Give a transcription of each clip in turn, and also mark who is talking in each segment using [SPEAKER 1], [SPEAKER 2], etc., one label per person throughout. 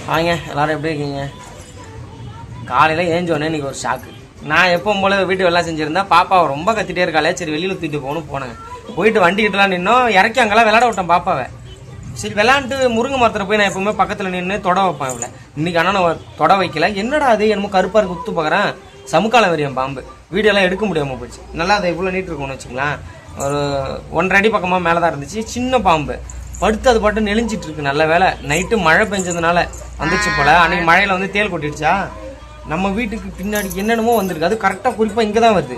[SPEAKER 1] வாங்க எல்லாரும் எப்படி இருக்கீங்க? காலையில் ஏஞ்சோடனே இன்றைக்கி ஒரு ஷாக்கு. நான் எப்பவும் போல வீட்டு வெள்ளம் செஞ்சுருந்தா பாப்பாவை ரொம்ப கத்திட்டே இருக்காளே, சரி வெளியில் தூக்கிட்டு போனேங்க. போயிட்டு வண்டிக்கிட்டலாம் நின்னோம், இறக்கி அங்கெல்லாம் விளையாட விட்டேன் பாப்பாவை. சரி விளாண்டுட்டு முருங்கை மரத்தில் போய் நான் எப்பவுமே பக்கத்தில் நின்று தொட வைப்பேன் இவ்வளோ. இன்றைக்கி ஆனால் நான் தொட வைக்கல. என்னடா அது என்னமோ கருப்பாக இருக்கு, குத்து பார்க்குறேன். சமுக்காலம் வரையும் பாம்பு. வீடியோலாம் எடுக்க முடியாமல் போச்சு. நல்லா அதை இவ்வளோ நீட்டு இருக்கும்னு வச்சுங்களேன். ஒரு 1.5 அடி பக்கமாக மேலே தான் இருந்துச்சு. சின்ன பாம்பு படுத்து அது பாட்டு நெளிஞ்சிட்டு இருக்கு. நல்ல வேலை நைட்டு மழை பெஞ்சதுனால வந்துச்சு போல. அன்றைக்கி மழையில் வந்து தேல் கொட்டிடுச்சா. நம்ம வீட்டுக்கு பின்னாடி என்னென்னமோ வந்திருக்கு. அது கரெக்டாக குறிப்பாக இங்கே தான் வருது.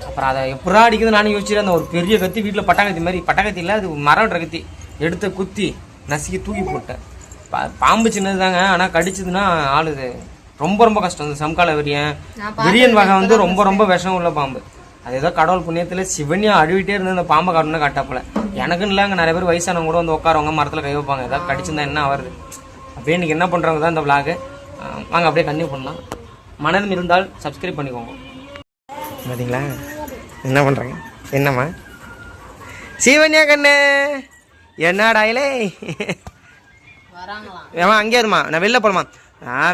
[SPEAKER 1] அப்புறம் அதை எப்படா அடிக்குது நானும் யோசிச்சுட்டு அந்த ஒரு பெரிய கத்தி வீட்டில் பட்டாக்கத்தி மாதிரி, பட்டாக்கத்தி இல்லை அது மரம் கத்தி எடுத்து குத்தி நசுக்கி தூக்கி போட்டேன். பாம்பு சின்னது தாங்க, ஆனால் கடிச்சதுன்னா ஆளுது ரொம்ப ரொம்ப கஷ்டம். இந்த சம்கால விரியன் வகை வந்து ரொம்ப ரொம்ப விஷம் உள்ள பாம்பு. அது ஏதோ கடவுள் புண்ணியத்தில் சிவனியா அழுவிட்டே இருந்து அந்த பாம்பை காட்டணும்னா காட்டாப்பல. எனக்குன்னு இல்லை, அங்கே நிறைய பேர் வயசானவங்க கூட வந்து உட்காரவங்க மரத்தில் கை வைப்பாங்க. ஏதாவது கடிச்சிருந்தா என்ன வருது அப்படியே. இன்றைக்கி என்ன பண்ணுறவங்க தான் இந்த விளாகு. வாங்க அப்படியே கண்டினியூ பண்ணலாம். மனதும் இருந்தால் சப்ஸ்கிரைப் பண்ணிக்கோங்க. பார்த்தீங்களா என்ன பண்ணுறாங்க? என்னம்மா சிவன்யா கண்ணு என்னடாயிலே ஏமா அங்கே இருமா, நான் வெளில போகலாமா?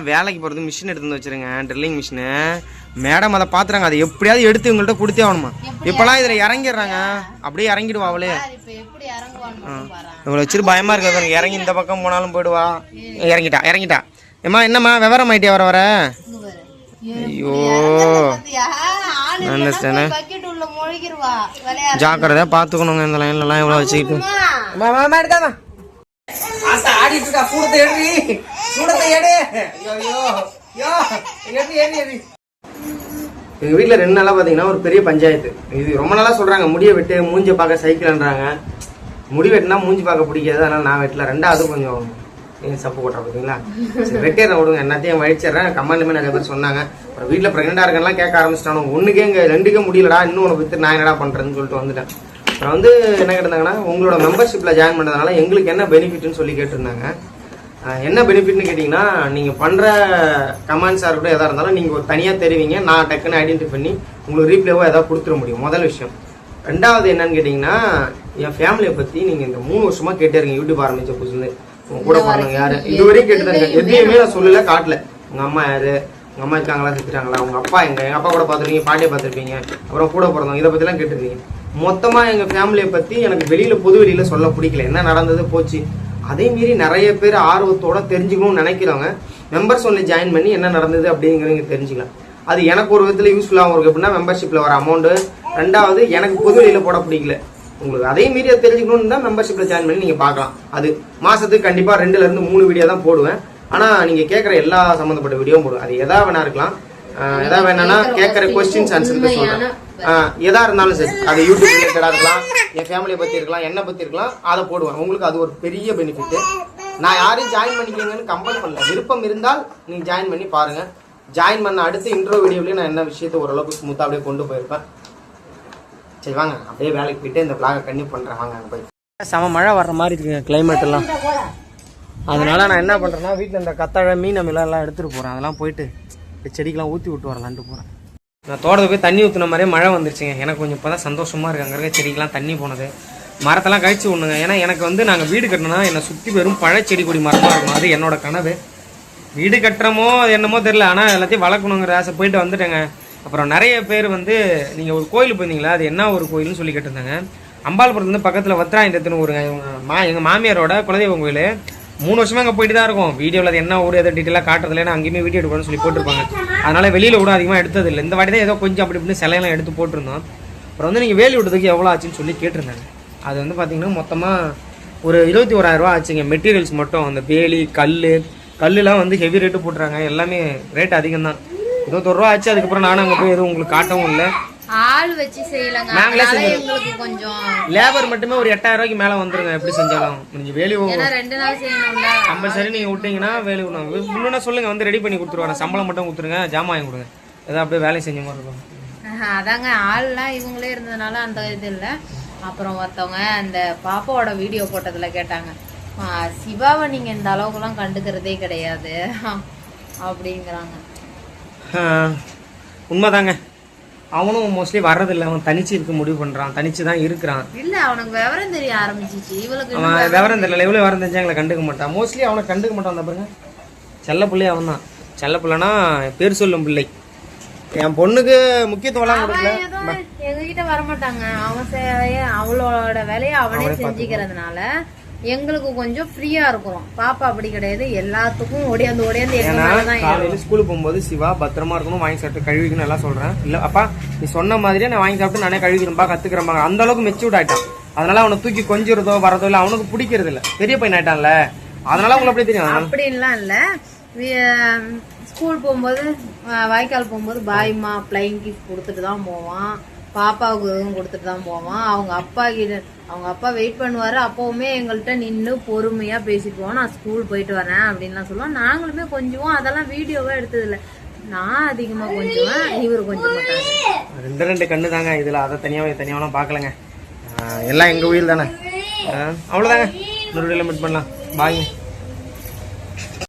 [SPEAKER 1] வேலைக்கு போகிறது மிஷின் எடுத்து வந்து வச்சுருங்க, ட்ரில்லிங் மிஷினு. மேடம் அதை பார்த்துறாங்க, அதை எப்படியாவது எடுத்து இவங்கள்ட்ட கொடுத்தே ஆகணுமா. இப்போலாம் இதில் இறங்கிடுறாங்க, அப்படியே இறங்கிடுவா அவளே. இவ்வளோ வச்சுட்டு பயமாக இருக்க பாருங்க. இறங்கி இந்த பக்கம் போனாலும் போயிடுவா. இறங்கிட்டா ஏம்மா என்னம்மா விவரம் ஆயிட்டே வர ஐயோ ஜாக்கிரதையா பாத்துக்கணுங்க. இந்த லைன்லாம் இவ்வளவு வச்சுக்கிட்டு எங்க வீட்டுல 2 நாளா பாத்தீங்கன்னா ஒரு பெரிய பஞ்சாயத்து. இது ரொம்ப நாளா சொல்றாங்க முடிய வெட்டு, மூஞ்சி பார்க்க சைக்கிள்ன்றாங்க. முடி வெட்டினா மூஞ்சி பார்க்க பிடிக்காது, அதனால நான் வெட்டல. 2வது கொஞ்சம் சப்பு போட்டுற பார்த்தீங்களா. சரி வெட்டிடுறேன் விடுங்க, என்னத்தையும் வழிச்சிடுறேன். கமெண்ட்லுமே நிறைய பேர் சொன்னாங்க. அப்புறம் வீட்டில் ப்ரெக்னெண்டாக இருக்கெல்லாம் கேட்க ஆரம்பிச்சிட்டானோ, ஒன்றுக்கே இங்கே 2க்கே முடியலடா, இன்னும் உனக்கு வித்து நான் என்னடா பண்ணுறேன்னு சொல்லிட்டு வந்துட்டேன். அப்புறம் வந்து என்ன கேட்டிருந்தாங்கன்னா, உங்களோட மெம்பர்ஷிப்பில் ஜாயின் பண்ணுறதுனால எங்களுக்கு என்ன பெனிஃபிட்னு சொல்லி கேட்டிருந்தாங்க. என்ன பெனிஃபிட்னு கேட்டிங்கன்னா, நீங்கள் பண்ணுற கமெண்ட்ஸாக இருக்கட்டும் எதாக இருந்தாலும் நீங்கள் ஒரு தனியாக தெரிவிங்க, நான் டக்குன்னு ஐடென்டிஃபை பண்ணி உங்களுக்கு ரீப்ளேவோ எதாவது கொடுத்துட முடியும். முதல் விஷயம். 2வது என்னன்னு கேட்டிங்கன்னா, என் ஃபேமிலியை பற்றி நீங்கள் இந்த 3 வருஷமாக கேட்டே இருக்கீங்க. யூடியூப் ஆரம்பித்த புதுசுலேருந்து கூட பிறந்தவங்க யாரு இதுவரையும் கேட்டுதாங்க. எதையுமே நான் சொல்லல, காட்டல. உங்க அம்மா யாரு, உங்க அம்மா இருக்காங்களா, செத்துட்டாங்களா, உங்க அப்பா எங்க அப்பா கூட பார்த்துருப்பீங்க, பாட்டியை பார்த்துருப்பீங்க, அப்புறம் கூட பிறந்தவங்க இதை பத்திலாம் கேட்டுருக்கீங்க. மொத்தமா எங்க ஃபேமிலியை பத்தி எனக்கு வெளியில பொது வெளியில சொல்ல பிடிக்கல. என்ன நடந்தது போச்சு. அதே மீறி நிறைய பேர் ஆர்வத்தோட தெரிஞ்சுக்கணும்னு நினைக்கிறவங்க மெம்பர்ஸ் ஒன்லி ஜாயின் பண்ணி என்ன நடந்தது அப்படிங்கிறத தெரிஞ்சுக்கலாம். அது எனக்கு ஒரு விதத்துல யூஸ்ஃபுல்லாகவும் இருக்கு. அப்படின்னா மெம்பர்ஷிப்ல வர அமௌண்ட். 2வது எனக்கு பொது வெளியில போட பிடிக்கல. உங்களுக்கு அதே மீறி அதை தெரிஞ்சுக்கணும்னு தான் மெம்பர்ஷிப்ல ஜாயின் பண்ணி நீங்க பார்க்கலாம். அது மாசத்துக்கு கண்டிப்பா 2ல இருந்து 3 வீடியோ தான் போடுவேன். ஆனா நீங்க கேட்கற எல்லா சம்பந்தப்பட்ட வீடியோவும் போடுவேன். அது எதா வேணா இருக்கலாம். எதா வேணான்னா கேட்கற கொஸ்டின்ஸ் ஆன்சருக்கு சொல்றேன். எதா இருந்தாலும் சரி, அது யூடியூப் ரிலேட்டடா இருக்கலாம், என் ஃபேமிலியை பத்தி இருக்கலாம், என்ன பத்தி இருக்கலாம், அதை போடுவேன். உங்களுக்கு அது ஒரு பெரிய பெனிஃபிட். நான் யாரையும் ஜாயின் பண்ணிக்கலங்கன்னு கம்பல் பண்ணல. விருப்பம் இருந்தால் நீங்க ஜாயின் பண்ணி பாருங்க. ஜாயின் பண்ண அடுத்து இன்ட்ரோ வீடியோலயும் நான் என்ன விஷயத்த ஓரளவுக்கு ஸ்மூத்தா அப்படியே கொண்டு போயிருப்பேன். சரி வாங்க அப்படியே வேலைக்கு போயிட்டு இந்த பிளாகை கண்டினியூ பண்ணுறேன். வாங்க அங்கே போய். செம மழை வர்ற மாதிரி இருக்குங்க கிளைமேட் எல்லாம். அதனால நான் என்ன பண்ணுறேன்னா, வீட்டில் இந்த கத்தாழை மீன் எல்லாம் எடுத்துகிட்டு போகிறேன். அதெல்லாம் போயிட்டு செடிக்கெலாம் ஊற்றி விட்டு வரலான்ட்டு போகிறேன். நான் தோட்டத்துக்கு போய் தண்ணி ஊற்றின மாதிரியே மழை வந்துருச்சுங்க. எனக்கு கொஞ்சம் இப்போ தான் சந்தோஷமாக இருக்குது. அங்கே இருக்க செடிக்கெலாம் தண்ணி போனது, மரத்தெல்லாம் கழிச்சு விடணுங்க. ஏன்னா எனக்கு வந்து நாங்கள் வீடு கட்டணும்னா என்னை சுற்றி வெறும் பழச்செடி கொடி மரமாக இருக்கணும். அது என்னோட கனவு. வீடு கட்டுறமோ என்னமோ தெரில, ஆனால் எல்லாத்தையும் வளர்க்கணுங்கிற ஆசை. போயிட்டு வந்துட்டேங்க. அப்புறம் நிறைய பேர் வந்து நீங்கள் ஒரு கோயில் போயிருந்தீங்களா, அது என்ன ஒரு கோயில்னு சொல்லி கேட்டிருந்தாங்க. அம்பாள்புரத்துலேருந்து பக்கத்தில் வத்ராயந்தத்துன்னு ஒரு எங்கள் மாமியாரோட குலதெய்வம் கோயில். 3 வருஷமாக அங்கே போயிட்டு தான் இருக்கும். வீடியோவில் அது என்ன ஊர் எதை டீட்டெயிலாக காட்டுறதுல நான் அங்கேயுமே வீடியோ எடுக்கணும்னு சொல்லி போட்டிருப்பாங்க. அதனால் வெளியில் கூட அதிகமாக எடுத்ததில்லை. இந்த வாட்டி தான் ஏதோ கொஞ்சம் அப்படி இப்படின்னு சிலையெல்லாம் எடுத்து போட்டிருந்தோம். அப்புறம் வந்து நீங்கள் வேலி விடுறதுக்கு எவ்வளோ ஆச்சுன்னு சொல்லி கேட்டிருந்தாங்க. அது வந்து பார்த்தீங்கன்னா மொத்தமாக ஒரு 21,000 ரூபா ஆச்சுங்க. மெட்டீரியல்ஸ் மட்டும் அந்த வேலி கல்லுலாம் வந்து ஹெவி ரேட்டு போட்டுறாங்க. எல்லாமே ரேட் அதிகம் தான். 21 ரூபா ஆச்சு. அதுக்கப்புறம் நானும் அங்கே போய் எதுவும் உங்களுக்கு காட்டவும் இல்லை.
[SPEAKER 2] ஆள் வச்சு செய்யலங்க,
[SPEAKER 1] நாங்களே
[SPEAKER 2] உங்களுக்கு கொஞ்சம்
[SPEAKER 1] லேபர் மட்டுமே ஒரு 8,000 ரூபாய்க்கு மேலே வந்துருங்க. எப்படி செஞ்சாலும் நீங்கள் வேலி
[SPEAKER 2] 2 நாள் செய்யணும்ல.
[SPEAKER 1] கம்பல்சரி நீங்கள் விட்டீங்கன்னா வேலி விடணும். இன்னொன்னா சொல்லுங்கள், வந்து ரெடி பண்ணி கொடுத்துருவாங்க. சம்பளம் மட்டும் கொடுத்துருங்க, ஜாமான் வாங்கி கொடுங்க. ஏதாவது அப்படியே வேலை செஞ்ச மாதிரி இருக்கும்.
[SPEAKER 2] அதாங்க ஆள்லாம் இவங்களே இருந்ததுனால அந்த இது இல்லை. அப்புறம் ஒருத்தவங்க அந்த பாப்பாவோட வீடியோ போட்டதில் கேட்டாங்க, சிவாவை நீங்கள் இந்த அளவுக்குலாம் கண்டுக்கிறதே கிடையாது அப்படிங்கிறாங்க.
[SPEAKER 1] உண்மைதாங்க. அவனும் மோஸ்ட்லி வர்றதில்லை. அவன் தனிச்சு இருக்க முடிவு பண்றான். தனிச்சு தான் இருக்கிறான்.
[SPEAKER 2] இல்ல அவனுக்கு விவரம் தெரிய ஆரம்பிச்சிச்சு. இவளுக்கு
[SPEAKER 1] அவன் விவரம் தெரியல. இவ்வளவு விவரம் தெரிஞ்சா எங்களை கண்டுக்க மாட்டான். மோஸ்ட்லி அவனை கண்டுக்க மாட்டான். பாருங்க செல்ல பிள்ளை அவன் தான். செல்ல பிள்ளைனா பேர் சொல்லும் பிள்ளை. என் பொண்ணுக்கு முக்கியத்துவம்லாம் கொடுக்கல.
[SPEAKER 2] எங்ககிட்ட வரமாட்டாங்க. அவளோட வேலையை அவனே செஞ்சுக்கிறதுனால எங்களுக்கு கொஞ்சம் ஃப்ரீயா இருக்கும். பாப்பா அப்படி கிடையாது, எல்லாத்துக்கும் ஓடியாந்து
[SPEAKER 1] காலையில ஸ்கூலுக்கு போகும்போது சிவா பத்திரமா இருக்கணும், வாங்கி சாப்பிட்டு கழுவிக்கணும் எல்லாம் சொல்றேன். இல்ல அப்பா நீ சொன்ன மாதிரியே நான் வாங்கி சாப்பிட்டு நானே கழுவிக்கிறேன்பா, கத்துக்கிறேன்பா. அந்த அளவுக்கு மெச்சூர்ட் ஆயிட்டான். அதனால அவனை தூக்கி கொஞ்சிறதோ வரதோ இல்ல, அவனுக்கு பிடிக்கிறது இல்ல, பெரிய பையன் ஆயிட்டான்ல, அதனால உங்களுக்கு அப்படி தெரியும்.
[SPEAKER 2] அப்படின்லாம் இல்ல. ஸ்கூல் போகும்போது வாய்க்கால் போகும்போது பாய்மா பிளைங் கிஸ் கொடுத்துட்டு தான் போவான். பாப்பாவுக்கு எதுவும் கொடுத்துட்டு தான் போவான். அவங்க அப்பா வெயிட் பண்ணுவாரு. அப்பவுமே எங்கள்கிட்ட நின்று பொறுமையா பேசிக்குவோம். நான் ஸ்கூல் போயிட்டு வரேன் அப்படின்லாம் சொல்லுவோம். நாங்களுமே கொஞ்சுவோம். அதெல்லாம் வீடியோவா எடுத்தது இல்லை. நான் அதிகமா கொஞ்சுவேன், இவரு கொஞ்சம் மாட்டாங்க.
[SPEAKER 1] ரெண்டு கண்ணு தாங்க இதுல. அதை தனியாவெல்லாம் பாக்கலங்க. எல்லாம் எங்க உயிர் தானே. அவ்வளவுதாங்க. இன்னொரு மீட் பண்ணலாம். பாய்.